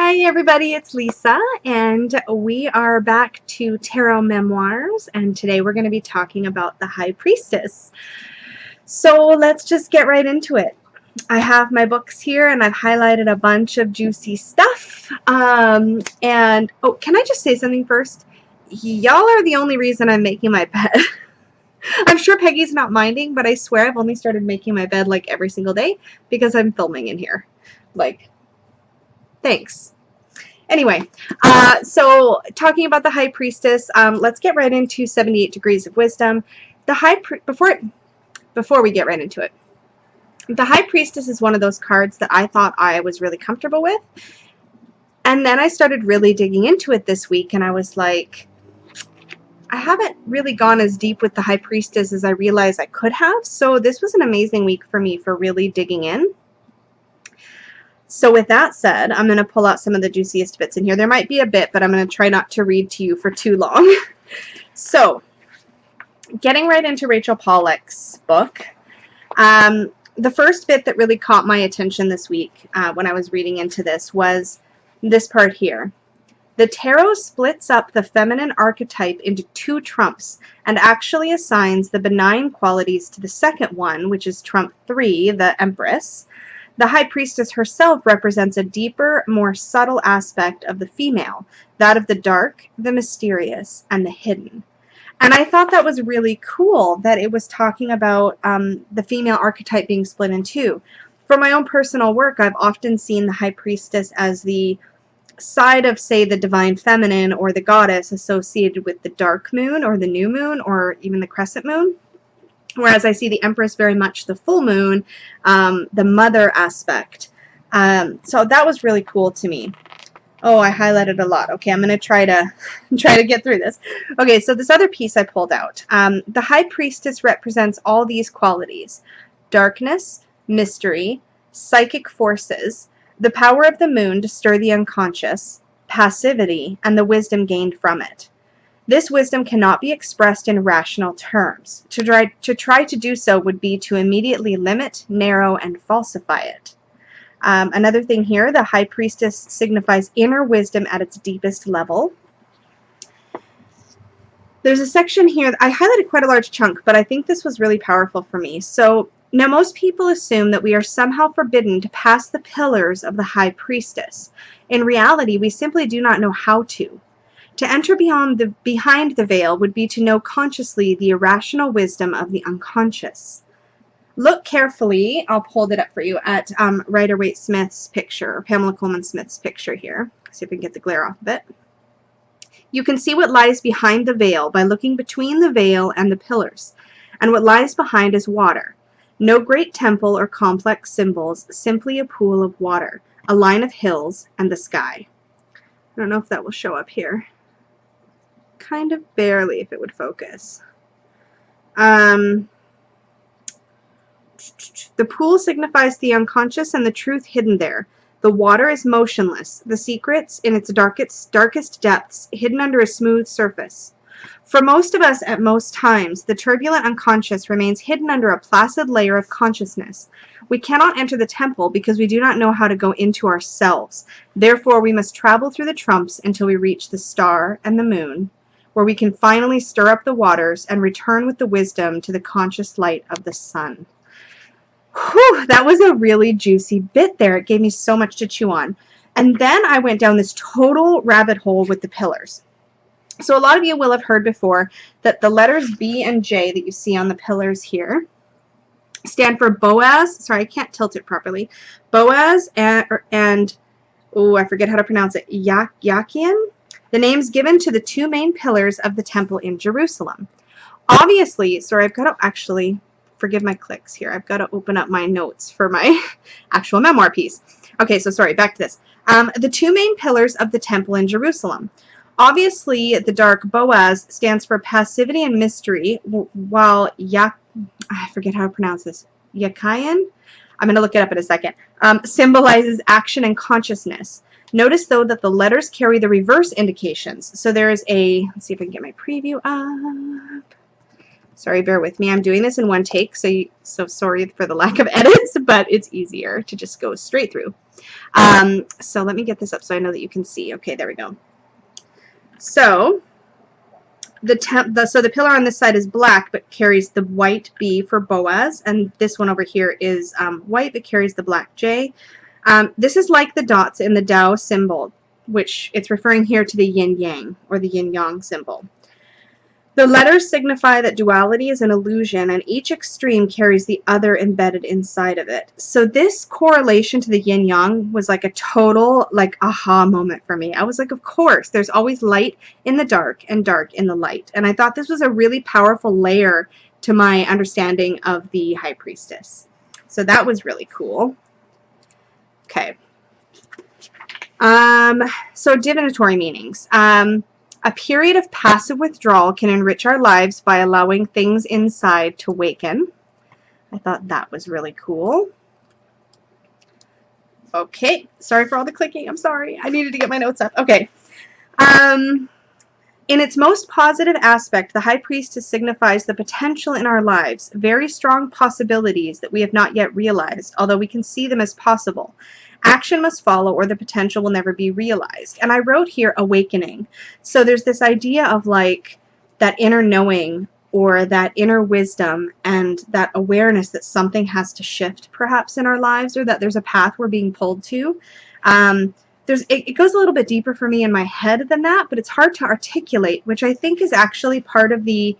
Hi everybody, it's Lisa, and we are back to Tarot Memoirs, and today we're going to be talking about the High Priestess. So let's just get right into it. I have my books here and I've highlighted a bunch of juicy stuff. And oh, can I just say something first? Y'all are the only reason I'm making my bed. I'm sure Peggy's not minding, but I swear I've only started making my bed like every single day because I'm filming in here. Like, thanks. Anyway, so talking about the High Priestess, let's get right into 78 Degrees of Wisdom. Before we get right into it, the High Priestess is one of those cards that I thought I was really comfortable with. And then I started really digging into it this week, and I was like, I haven't really gone as deep with the High Priestess as I realized I could have. So this was an amazing week for me for really digging in. So with that said, I'm going to pull out some of the juiciest bits in here. There might be a bit, but I'm going to try not to read to you for too long. So, getting right into Rachel Pollack's book, the first bit that really caught my attention this week when I was reading into this was this part here. The tarot splits up the feminine archetype into two trumps and actually assigns the benign qualities to the second one, which is trump 3, the Empress. The High Priestess herself represents a deeper, more subtle aspect of the female, that of the dark, the mysterious, and the hidden. And I thought that was really cool that it was talking about the female archetype being split in two. For my own personal work, I've often seen the High Priestess as the side of, say, the divine feminine or the goddess associated with the dark moon or the new moon or even the crescent moon. Whereas I see the Empress very much the full moon, the mother aspect. So that was really cool to me. Oh, I highlighted a lot. Okay, I'm going to try to get through this. Okay, so this other piece I pulled out. The High Priestess represents all these qualities: darkness, mystery, psychic forces, the power of the moon to stir the unconscious, passivity, and the wisdom gained from it. This wisdom cannot be expressed in rational terms. To try to do so would be to immediately limit, narrow, and falsify it. Another thing here, the High Priestess signifies inner wisdom at its deepest level. There's a section here, I highlighted quite a large chunk, but I think this was really powerful for me. So, now most people assume that we are somehow forbidden to pass the pillars of the High Priestess. In reality, we simply do not know how to. To enter behind the veil would be to know consciously the irrational wisdom of the unconscious. Look carefully, I'll hold it up for you, at Rider-Waite Smith's picture, or Pamela Coleman Smith's picture here. See if we can get the glare off of it. You can see what lies behind the veil by looking between the veil and the pillars. And what lies behind is water. No great temple or complex symbols, simply a pool of water, a line of hills, and the sky. I don't know if that will show up here. Kind of barely, if it would focus. The pool signifies the unconscious and the truth hidden there. The water is motionless, the secrets in its darkest depths, hidden under a smooth surface. For most of us at most times, the turbulent unconscious remains hidden under a placid layer of consciousness. We cannot enter the temple because we do not know how to go into ourselves. Therefore, we must travel through the trumps until we reach the star and the moon, where we can finally stir up the waters and return with the wisdom to the conscious light of the sun. Whew, that was a really juicy bit there. It gave me so much to chew on. And then I went down this total rabbit hole with the pillars. So a lot of you will have heard before that the letters B and J that you see on the pillars here stand for Boaz. Sorry, I can't tilt it properly. Boaz and oh, I forget how to pronounce it, Yakin. The names given to the two main pillars of the temple in Jerusalem. Obviously, sorry, I've got to actually, forgive my clicks here, I've got to open up my notes for my actual memoir piece. Okay, so sorry, back to this. The two main pillars of the temple in Jerusalem. Obviously, the dark Boaz stands for passivity and mystery, while I forget how to pronounce this, Yakayan? I'm going to look it up in a second, symbolizes action and consciousness. Notice, though, that the letters carry the reverse indications. So there is a, let's see if I can get my preview up. Sorry, bear with me. I'm doing this in one take, so sorry for the lack of edits, but it's easier to just go straight through. So let me get this up so I know that you can see. Okay, there we go. So the pillar on this side is black but carries the white B for Boaz, and this one over here is white but carries the black J. This is like the dots in the Tao symbol, which it's referring here to the yin-yang, or the yin-yang symbol. The letters signify that duality is an illusion, and each extreme carries the other embedded inside of it. So this correlation to the yin-yang was like a total, like, aha moment for me. I was like, of course, there's always light in the dark and dark in the light. And I thought this was a really powerful layer to my understanding of the High Priestess. So that was really cool. Okay. So divinatory meanings. A period of passive withdrawal can enrich our lives by allowing things inside to waken. I thought that was really cool. Okay, sorry for all the clicking. I'm sorry. I needed to get my notes up. Okay. In its most positive aspect, the High Priestess signifies the potential in our lives, very strong possibilities that we have not yet realized, although we can see them as possible. Action must follow or the potential will never be realized. And I wrote here awakening. So there's this idea of like that inner knowing or that inner wisdom and that awareness that something has to shift perhaps in our lives, or that there's a path we're being pulled to. It goes a little bit deeper for me in my head than that, but it's hard to articulate, which I think is actually part of the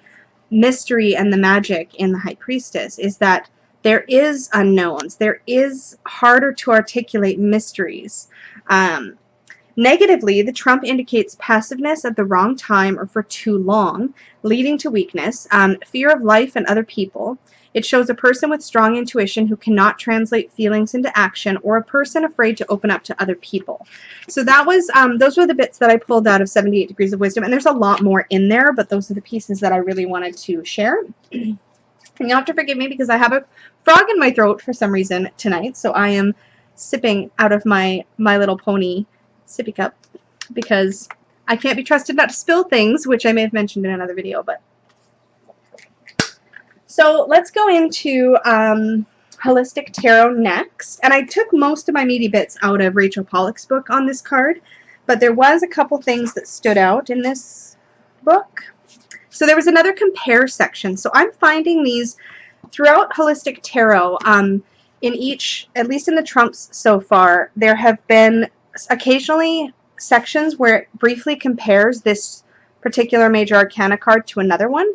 mystery and the magic in the High Priestess, is that there is unknowns. There is harder to articulate mysteries. Negatively, the trump indicates passiveness at the wrong time or for too long, leading to weakness, fear of life and other people. It shows a person with strong intuition who cannot translate feelings into action, or a person afraid to open up to other people. So that was, those were the bits that I pulled out of 78 Degrees of Wisdom, and there's a lot more in there, but those are the pieces that I really wanted to share. And you'll have to forgive me because I have a frog in my throat for some reason tonight, so I am sipping out of my Little Pony sippy cup because I can't be trusted not to spill things, which I may have mentioned in another video. But so let's go into Holistic Tarot next. And I took most of my meaty bits out of Rachel Pollack's book on this card, but there was a couple things that stood out in this book. So there was another compare section. So I'm finding these throughout Holistic Tarot, in each, at least in the trumps so far, there have been occasionally sections where it briefly compares this particular major arcana card to another one.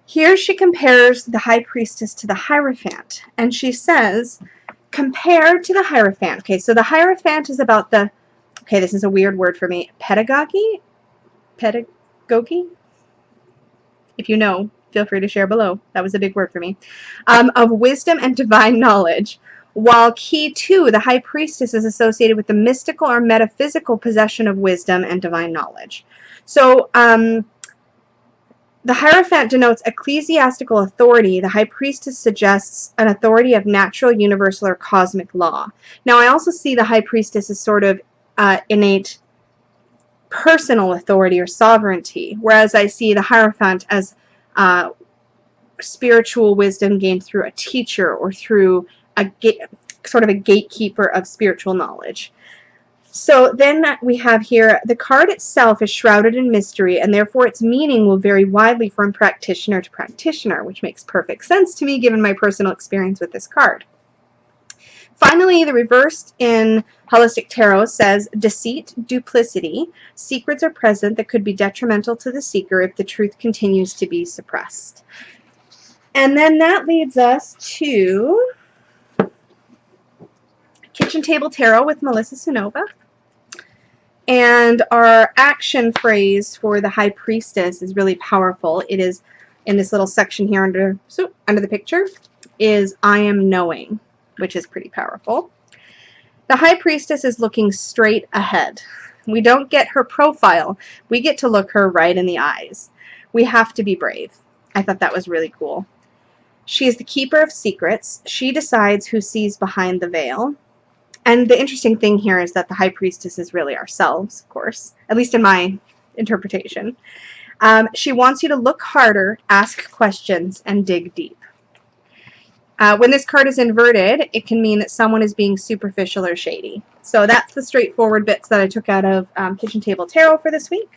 Here she compares the High Priestess to the Hierophant, and she says, compared to the Hierophant. Okay, so the Hierophant is about the, okay, this is a weird word for me, pedagogy? Pedagogy? If you know, feel free to share below. That was a big word for me. Of wisdom and divine knowledge. While key 2, the High Priestess, is associated with the mystical or metaphysical possession of wisdom and divine knowledge. So the Hierophant denotes ecclesiastical authority. The High Priestess suggests an authority of natural, universal, or cosmic law. Now I also see the High Priestess as sort of innate personal authority or sovereignty, whereas I see the Hierophant as spiritual wisdom gained through a teacher or through a sort of a gatekeeper of spiritual knowledge. So then we have here, the card itself is shrouded in mystery, and therefore its meaning will vary widely from practitioner to practitioner, which makes perfect sense to me given my personal experience with this card. Finally, the reverse in Holistic Tarot says, deceit, duplicity, secrets are present that could be detrimental to the seeker if the truth continues to be suppressed. And then that leads us to Kitchen Table Tarot with Melissa Sonova. And our action phrase for the High Priestess is really powerful. It is in this little section here under the picture, is I am knowing, which is pretty powerful. The High Priestess is looking straight ahead. We don't get her profile. We get to look her right in the eyes. We have to be brave. I thought that was really cool. She is the keeper of secrets. She decides who sees behind the veil. And the interesting thing here is that the High Priestess is really ourselves, of course, at least in my interpretation. She wants you to look harder, ask questions, and dig deep. When this card is inverted, it can mean that someone is being superficial or shady. So that's the straightforward bits that I took out of Kitchen Table Tarot for this week.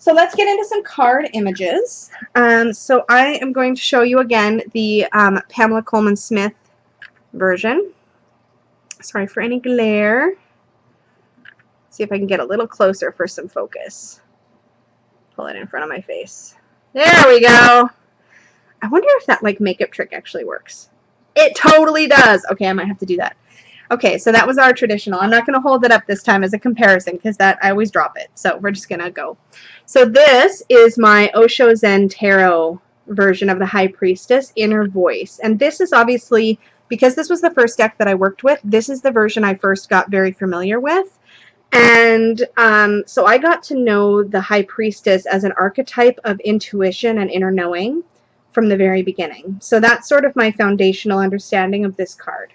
So let's get into some card images. So I am going to show you again the Pamela Coleman Smith version. Sorry for any glare. See if I can get a little closer for some focus. Pull it in front of my face. There we go. I wonder if that like makeup trick actually works. It totally does. Okay, I might have to do that. Okay, so that was our traditional. I'm not going to hold it up this time as a comparison because that I always drop it. So we're just going to go. So this is my Osho Zen Tarot version of the High Priestess Inner Voice. And this is obviously, because this was the first deck that I worked with, this is the version I first got very familiar with. And so I got to know the High Priestess as an archetype of intuition and inner knowing from the very beginning. So that's sort of my foundational understanding of this card.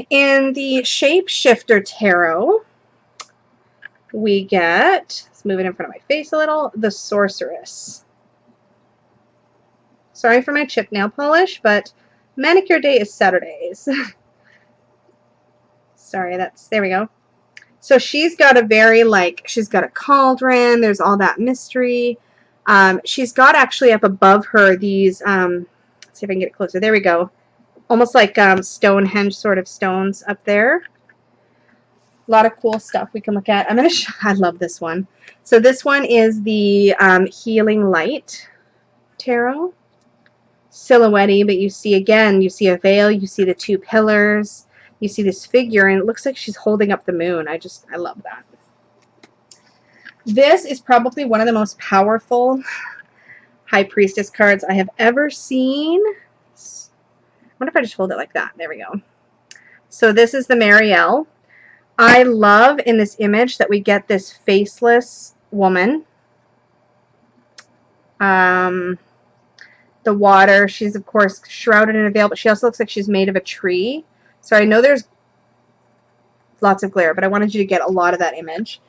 In the Shapeshifter Tarot, we get, let's move it in front of my face a little, the Sorceress. Sorry for my chipped nail polish, but manicure day is Saturdays. Sorry, there we go. So she's got a very, she's got a cauldron, there's all that mystery. She's got actually up above her these, let's see if I can get it closer. There we go. Almost like Stonehenge sort of stones up there. A lot of cool stuff we can look at. I love this one. So this one is the Healing Light Tarot. Silhouette-y, but you see again, you see a veil, you see the two pillars, you see this figure, and it looks like she's holding up the moon. I love that. This is probably one of the most powerful High Priestess cards I have ever seen. I wonder if I just hold it like that. There we go. So this is the Marielle. I love in this image that we get this faceless woman. The water, she's of course shrouded in a veil, but she also looks like she's made of a tree. So I know there's lots of glare, but I wanted you to get a lot of that image.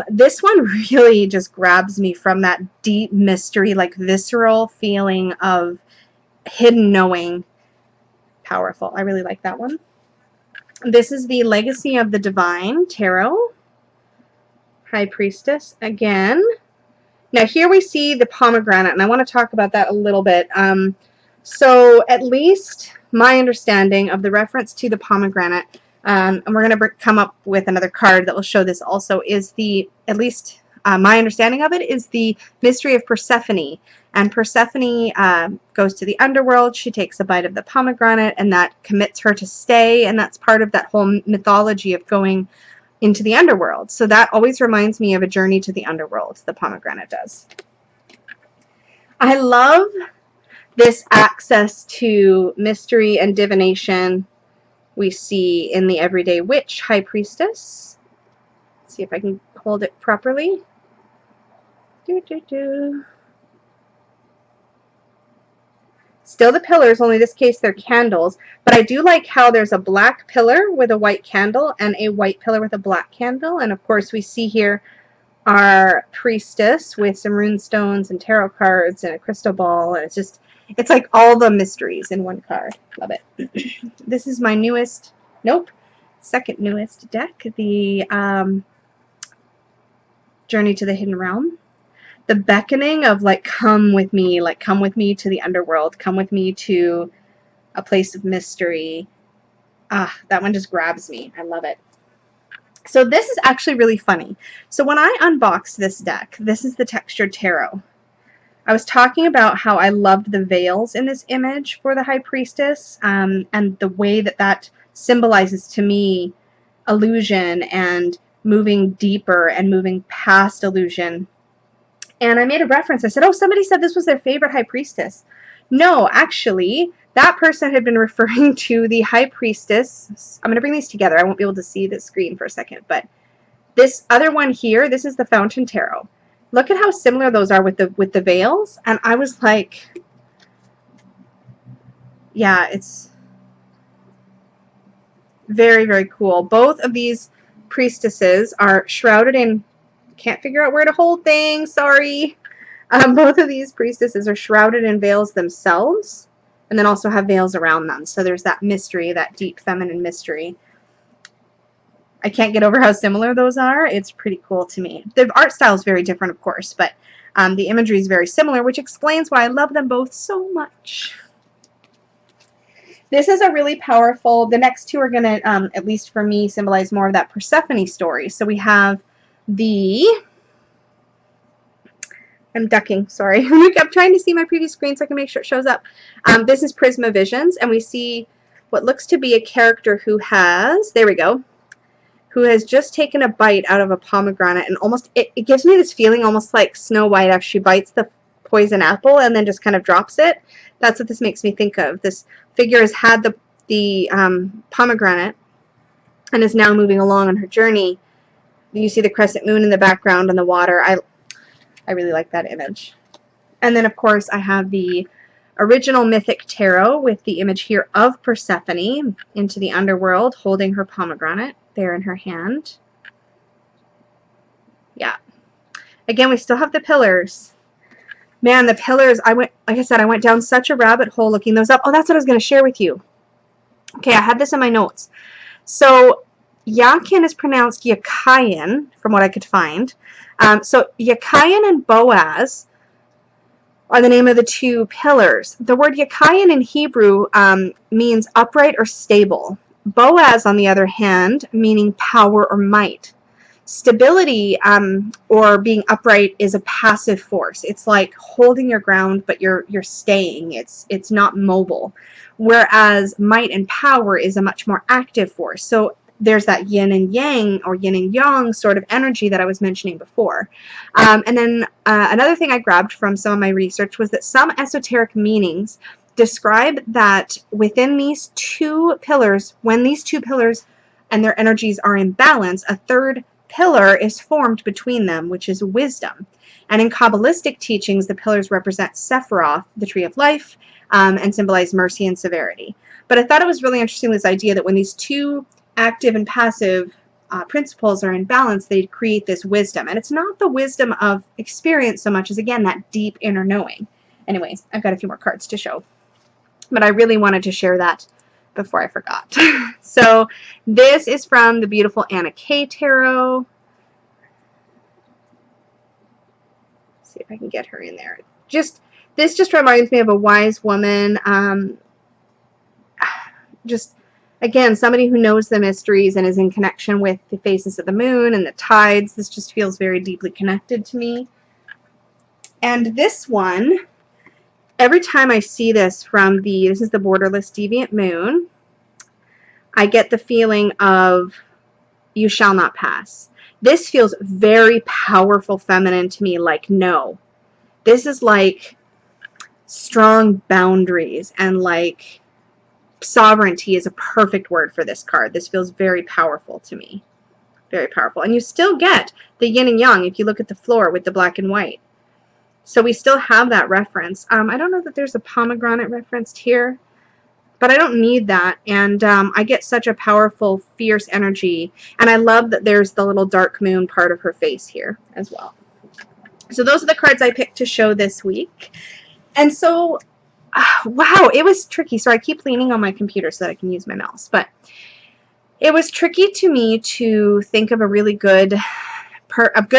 This one really just grabs me from that deep mystery, like visceral feeling of hidden knowing. Powerful. I really like that one. This is the Legacy of the Divine Tarot. High Priestess again. Now here we see the pomegranate, and I want to talk about that a little bit. So at least my understanding of the reference to the pomegranate, and we're going to come up with another card that will show this also, is at least my understanding of it is the mystery of Persephone. And Persephone goes to the underworld. She takes a bite of the pomegranate, and that commits her to stay, and that's part of that whole mythology of going into the underworld. So that always reminds me of a journey to the underworld, the pomegranate does. I love this access to mystery and divination we see in the Everyday Witch High Priestess. Let's see if I can hold it properly. Still the pillars, only in this case they're candles, but I do like how there's a black pillar with a white candle and a white pillar with a black candle, and of course we see here our priestess with some rune stones and tarot cards and a crystal ball, and it's like all the mysteries in one card. Love it. This is my second newest deck, the Journey to the Hidden Realm. The beckoning of come with me to the underworld, come with me to a place of mystery. That one just grabs me. I love it. So this is actually really funny. So when I unboxed this deck, this is the Textured Tarot. I was talking about how I loved the veils in this image for the High Priestess, and the way that symbolizes to me illusion and moving deeper and moving past illusion. And I made a reference. I said, oh, somebody said this was their favorite High Priestess. No, actually, that person had been referring to the High Priestess. I'm going to bring these together. I won't be able to see the screen for a second. But this other one here, this is the Fountain Tarot. Look at how similar those are with the veils. And I was like, yeah, it's very, very cool. Both of these priestesses are shrouded in, can't figure out where to hold things, sorry. Both of these priestesses are shrouded in veils themselves, and then also have veils around them. So there's that mystery, that deep feminine mystery. I can't get over how similar those are. It's pretty cool to me. The art style is very different, of course, but the imagery is very similar, which explains why I love them both so much. This is a really powerful, the next two are going to, at least for me, symbolize more of that Persephone story. So we have the, I'm ducking, sorry. I'm trying to see my previous screen so I can make sure it shows up. This is Prisma Visions, and we see what looks to be a character who has, there we go, who has just taken a bite out of a pomegranate, and almost, it gives me this feeling almost like Snow White after she bites the poison apple and then just kind of drops it. That's what this makes me think of. This figure has had the pomegranate and is now moving along on her journey. You see the crescent moon in the background and the water. I really like that image. And then, of course, I have the original Mythic Tarot with the image here of Persephone into the underworld holding her pomegranate there in her hand. Yeah. Again, we still have the pillars. Man, the pillars, like I said, I went down such a rabbit hole looking those up. Oh, that's what I was going to share with you. Okay, I had this in my notes. So, Yakin is pronounced Yakayan, from what I could find. So, Yakayan and Boaz are the name of the two pillars. The word Yakayan in Hebrew means upright or stable. Boaz, on the other hand, meaning power or might. Stability or being upright is a passive force. It's like holding your ground, but you're staying. It's not mobile. Whereas might and power is a much more active force. So there's that yin and yang or yin and yang sort of energy that I was mentioning before. And then another thing I grabbed from some of my research was that some esoteric meanings describe that within these two pillars, when these two pillars and their energies are in balance, a third pillar is formed between them, which is wisdom. And in Kabbalistic teachings, the pillars represent Sephiroth, the tree of life, and symbolize mercy and severity. But I thought it was really interesting, this idea that when these two active and passive principles are in balance, they create this wisdom. And it's not the wisdom of experience so much as, again, that deep inner knowing. Anyways, I've got a few more cards to show. But I really wanted to share that before I forgot. So this is from the beautiful Anna K Tarot. Let's see if I can get her in there. This just reminds me of a wise woman. Just again, somebody who knows the mysteries and is in connection with the phases of the moon and the tides. This just feels very deeply connected to me. And this one, every time I see this from this is the Borderless Deviant Moon, I get the feeling of you shall not pass. This feels very powerful feminine to me, like no. This is like strong boundaries, and like sovereignty is a perfect word for this card. This feels very powerful to me. Very powerful. And you still get the yin and yang if you look at the floor with the black and white. So we still have that reference. I don't know that there's a pomegranate referenced here, but I don't need that. And I get such a powerful, fierce energy. And I love that there's the little dark moon part of her face here as well. So those are the cards I picked to show this week. And so, wow, it was tricky. So I keep leaning on my computer so that I can use my mouse. But it was tricky to me to think of a really good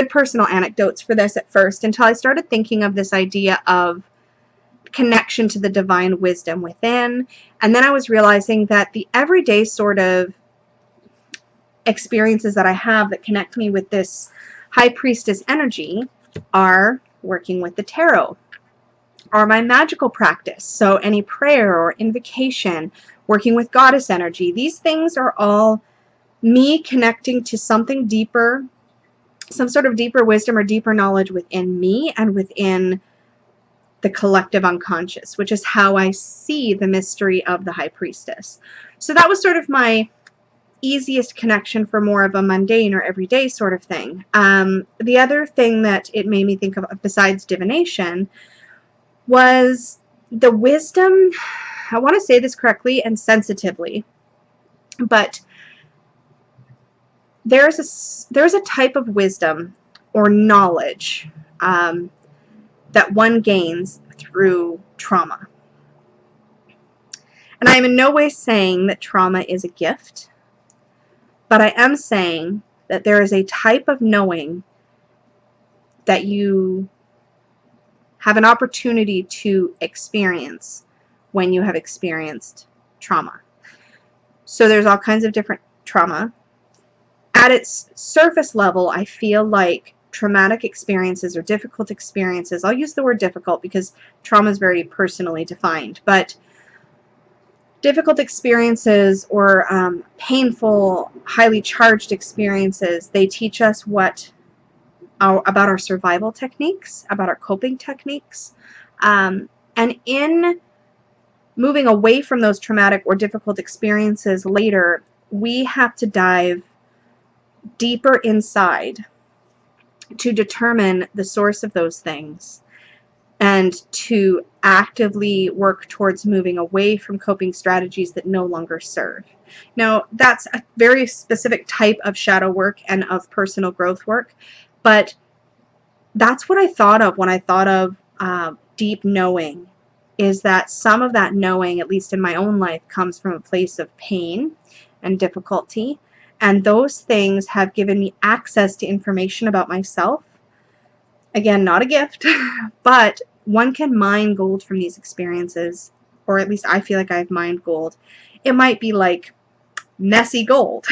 personal anecdotes for this at first, until I started thinking of this idea of connection to the divine wisdom within. And then I was realizing that the everyday sort of experiences that I have that connect me with this High Priestess energy are working with the tarot, or my magical practice. So any prayer or invocation, working with goddess energy, these things are all me connecting to something deeper, some sort of deeper wisdom or deeper knowledge within me and within the collective unconscious, which is how I see the mystery of the High Priestess. So that was sort of my easiest connection for more of a mundane or everyday sort of thing. The other thing that it made me think of, besides divination, was the wisdom, I want to say this correctly and sensitively, but there's a type of wisdom or knowledge that one gains through trauma. And I am in no way saying that trauma is a gift, but I am saying that there is a type of knowing that you have an opportunity to experience when you have experienced trauma. So there's all kinds of different trauma. At its surface level, I feel like traumatic experiences or difficult experiences, I'll use the word difficult because trauma is very personally defined, but difficult experiences or painful, highly charged experiences, they teach us about our survival techniques, about our coping techniques. And in moving away from those traumatic or difficult experiences later, we have to dive deeper inside to determine the source of those things and to actively work towards moving away from coping strategies that no longer serve. Now, that's a very specific type of shadow work and of personal growth work, but that's what I thought of when I thought of deep knowing, is that some of that knowing, at least in my own life, comes from a place of pain and difficulty. And those things have given me access to information about myself. Again, not a gift, but one can mine gold from these experiences, or at least I feel like I've mined gold. It might be like messy gold,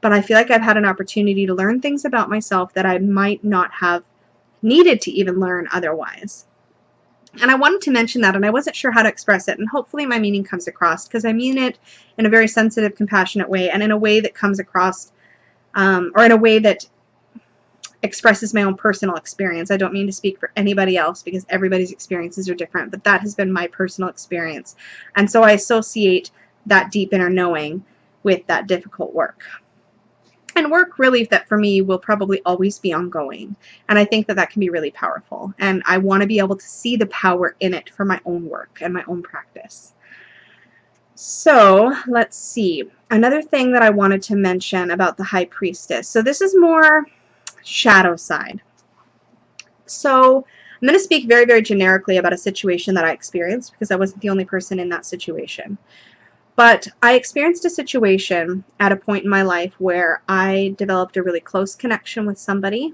but I feel like I've had an opportunity to learn things about myself that I might not have needed to even learn otherwise. And I wanted to mention that, and I wasn't sure how to express it, and hopefully my meaning comes across, because I mean it in a very sensitive, compassionate way, and in a way that comes across, or in a way that expresses my own personal experience. I don't mean to speak for anybody else, because everybody's experiences are different, but that has been my personal experience. And so I associate that deep inner knowing with that difficult work. And work really that for me will probably always be ongoing. And I think that that can be really powerful. And I want to be able to see the power in it for my own work and my own practice. So let's see. Another thing that I wanted to mention about the High Priestess. So this is more shadow side. So I'm going to speak very, very generically about a situation that I experienced, because I wasn't the only person in that situation. But I experienced a situation at a point in my life where I developed a really close connection with somebody,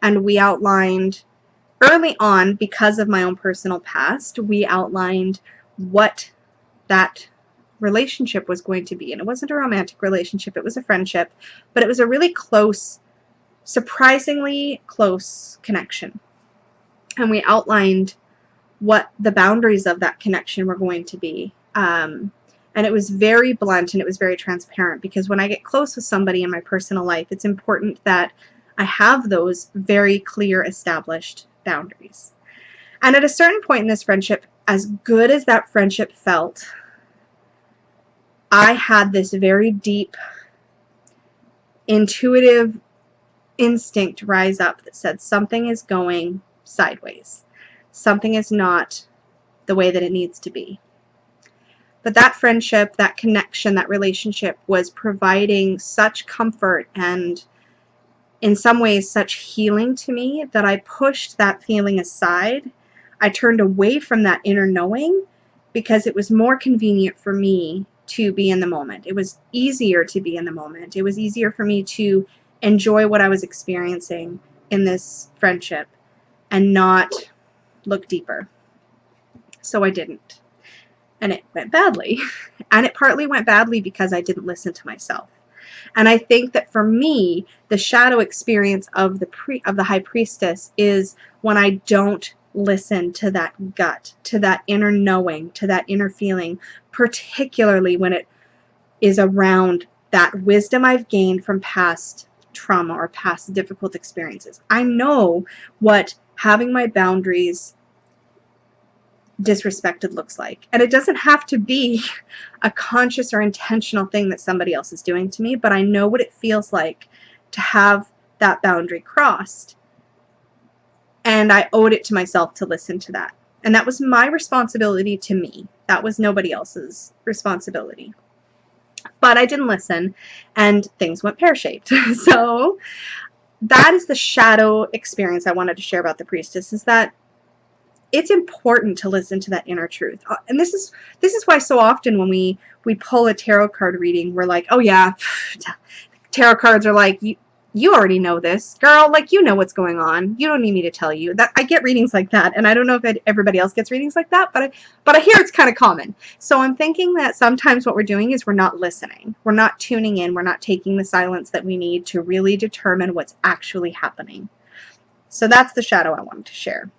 and we outlined early on, because of my own personal past, we outlined what that relationship was going to be. And it wasn't a romantic relationship, it was a friendship, but it was a really close, surprisingly close connection. And we outlined what the boundaries of that connection were going to be. And it was very blunt and it was very transparent, because when I get close with somebody in my personal life, it's important that I have those very clear established boundaries. And at a certain point in this friendship, as good as that friendship felt, I had this very deep intuitive instinct rise up that said something is going sideways. Something is not the way that it needs to be. But that friendship, that connection, that relationship was providing such comfort and in some ways such healing to me that I pushed that feeling aside. I turned away from that inner knowing because it was more convenient for me to be in the moment. It was easier to be in the moment. It was easier for me to enjoy what I was experiencing in this friendship and not look deeper. So I didn't. And it went badly. And it partly went badly because I didn't listen to myself. And I think that for me, the shadow experience of the High Priestess is when I don't listen to that gut, to that inner knowing, to that inner feeling, particularly when it is around that wisdom I've gained from past trauma or past difficult experiences. I know what having my boundaries disrespected looks like. And it doesn't have to be a conscious or intentional thing that somebody else is doing to me, but I know what it feels like to have that boundary crossed. And I owed it to myself to listen to that. And that was my responsibility to me. That was nobody else's responsibility. But I didn't listen, and things went pear-shaped. So that is the shadow experience I wanted to share about the priestess, is that it's important to listen to that inner truth. And this is why so often when we pull a tarot card reading, we're like, oh yeah, tarot cards are like, you already know this, girl, like, you know what's going on. You don't need me to tell you. That I get readings like that, and I don't know if everybody else gets readings like that, but I hear it's kind of common. So I'm thinking that sometimes what we're doing is we're not listening. We're not tuning in. We're not taking the silence that we need to really determine what's actually happening. So that's the shadow I wanted to share.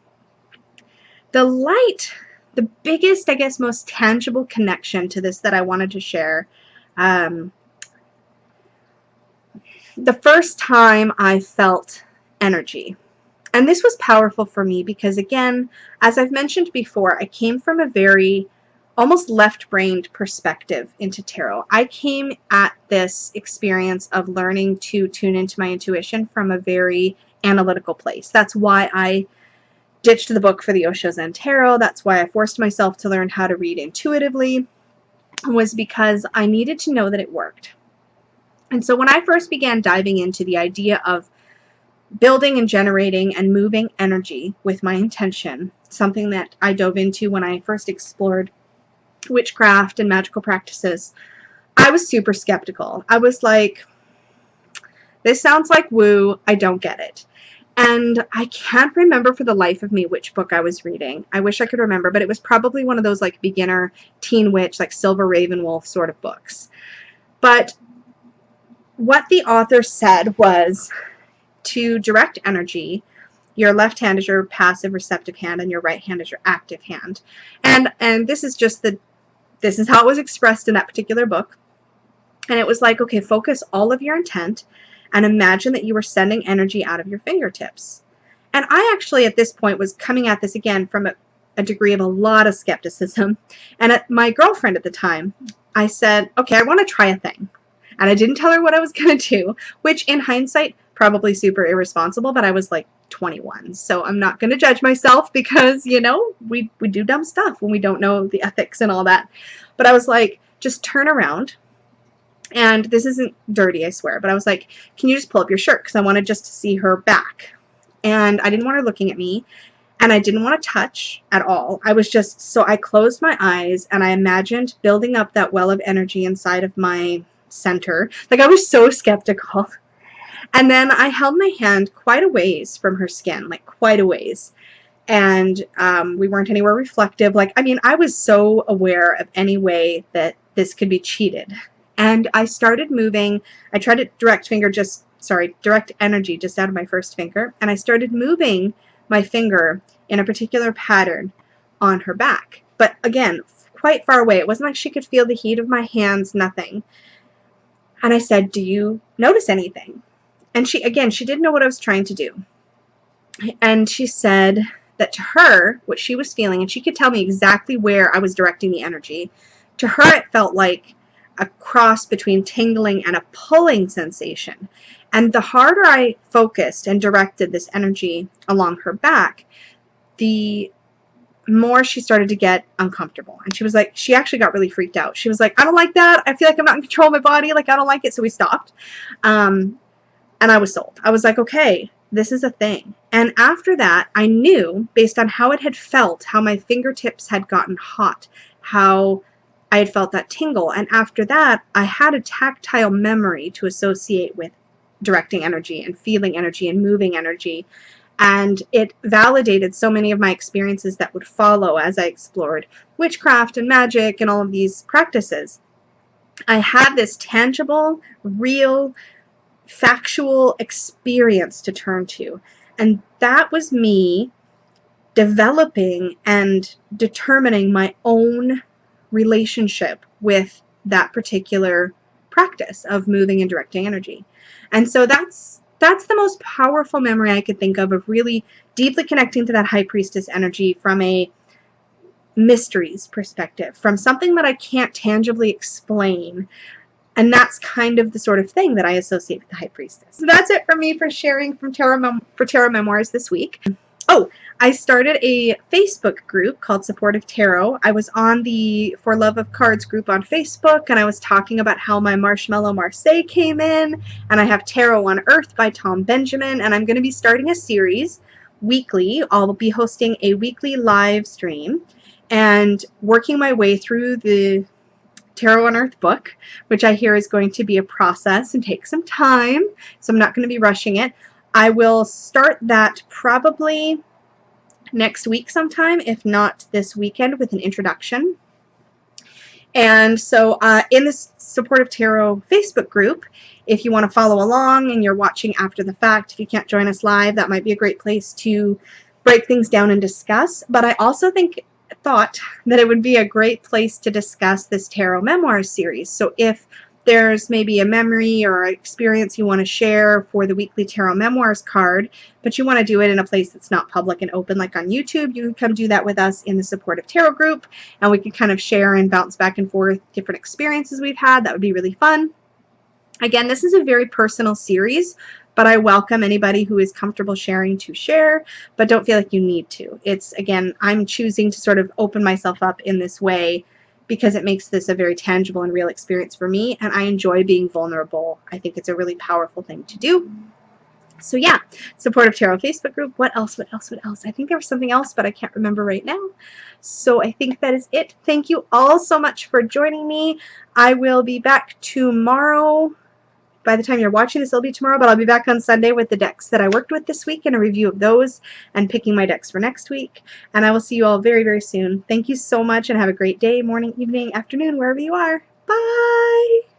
The light, the biggest, I guess, most tangible connection to this that I wanted to share, the first time I felt energy. And this was powerful for me because, again, as I've mentioned before, I came from a very almost left-brained perspective into tarot. I came at this experience of learning to tune into my intuition from a very analytical place. That's why I ditched the book for the Osho Zen Tarot. That's why I forced myself to learn how to read intuitively, was because I needed to know that it worked. And so when I first began diving into the idea of building and generating and moving energy with my intention, something that I dove into when I first explored witchcraft and magical practices, I was super skeptical. I was like, this sounds like woo, I don't get it. And I can't remember for the life of me which book I was reading. I wish I could remember, but it was probably one of those like beginner teen witch, like Silver Ravenwolf sort of books. But what the author said was to direct energy, your left hand is your passive receptive hand and your right hand is your active hand. And this is just this is how it was expressed in that particular book. And it was like, okay, focus all of your intent and imagine that you were sending energy out of your fingertips. And I actually at this point was coming at this again from a degree of a lot of skepticism. And my girlfriend at the time, I said, okay, I want to try a thing. And I didn't tell her what I was going to do, which in hindsight, probably super irresponsible, but I was like 21. So I'm not going to judge myself because, you know, we do dumb stuff when we don't know the ethics and all that. But I was like, just turn around. And this isn't dirty, I swear. But I was like, can you just pull up your shirt? Because I wanted just to see her back. And I didn't want her looking at me. And I didn't want to touch at all. I was just, so I closed my eyes and I imagined building up that well of energy inside of my center. Like, I was so skeptical. And then I held my hand quite a ways from her skin, like quite a ways. And we weren't anywhere reflective. Like, I mean, I was so aware of any way that this could be cheated. And I started moving. I tried to direct energy just out of my first finger. And I started moving my finger in a particular pattern on her back. But again, quite far away. It wasn't like she could feel the heat of my hands, nothing. And I said, do you notice anything? And she didn't know what I was trying to do. And she said that to her, what she was feeling, and she could tell me exactly where I was directing the energy, to her it felt like a cross between tingling and a pulling sensation. And the harder I focused and directed this energy along her back, the more she started to get uncomfortable. And she was like, she actually got really freaked out. She was like, I don't like that. I feel like I'm not in control of my body. Like, I don't like it. So we stopped. And I was sold. I was like, okay, this is a thing. And after that, I knew, based on how it had felt, how my fingertips had gotten hot, how I had felt that tingle. And after that, I had a tactile memory to associate with directing energy and feeling energy and moving energy. And it validated so many of my experiences that would follow as I explored witchcraft and magic and all of these practices. I had this tangible, real, factual experience to turn to. And that was me developing and determining my own relationship with that particular practice of moving and directing energy. And so that's the most powerful memory I could think of really deeply connecting to that High Priestess energy from a mysteries perspective, from something that I can't tangibly explain. And that's kind of the sort of thing that I associate with the High Priestess. So that's it for me for sharing from Tarot Memoirs this week. Oh, I started a Facebook group called Supportive Tarot. I was on the For Love of Cards group on Facebook, and I was talking about how my Marshmallow Marseille came in, and I have Tarot on Earth by Tom Benjamin, and I'm going to be starting a series weekly. I'll be hosting a weekly live stream and working my way through the Tarot on Earth book, which I hear is going to be a process and take some time, so I'm not going to be rushing it. I will start that probably next week sometime, if not this weekend, with an introduction. And so in this Supportive Tarot Facebook group, if you want to follow along and you're watching after the fact, if you can't join us live, that might be a great place to break things down and discuss. But I also thought that it would be a great place to discuss this Tarot Memoirs series. So if there's maybe a memory or experience you want to share for the weekly Tarot Memoirs card, but you want to do it in a place that's not public and open, like on YouTube, you can come do that with us in the Supportive Tarot group, and we can kind of share and bounce back and forth different experiences we've had. That would be really fun. Again, this is a very personal series, but I welcome anybody who is comfortable sharing to share, but don't feel like you need to. It's, again, I'm choosing to sort of open myself up in this way because it makes this a very tangible and real experience for me, and I enjoy being vulnerable. I think it's a really powerful thing to do. So yeah, Supportive Tarot Facebook group. What else? I think there was something else, but I can't remember right now. So I think that is it. Thank you all so much for joining me. I will be back tomorrow. By the time you're watching this, it'll be tomorrow, but I'll be back on Sunday with the decks that I worked with this week and a review of those and picking my decks for next week. And I will see you all very, very soon. Thank you so much and have a great day, morning, evening, afternoon, wherever you are. Bye!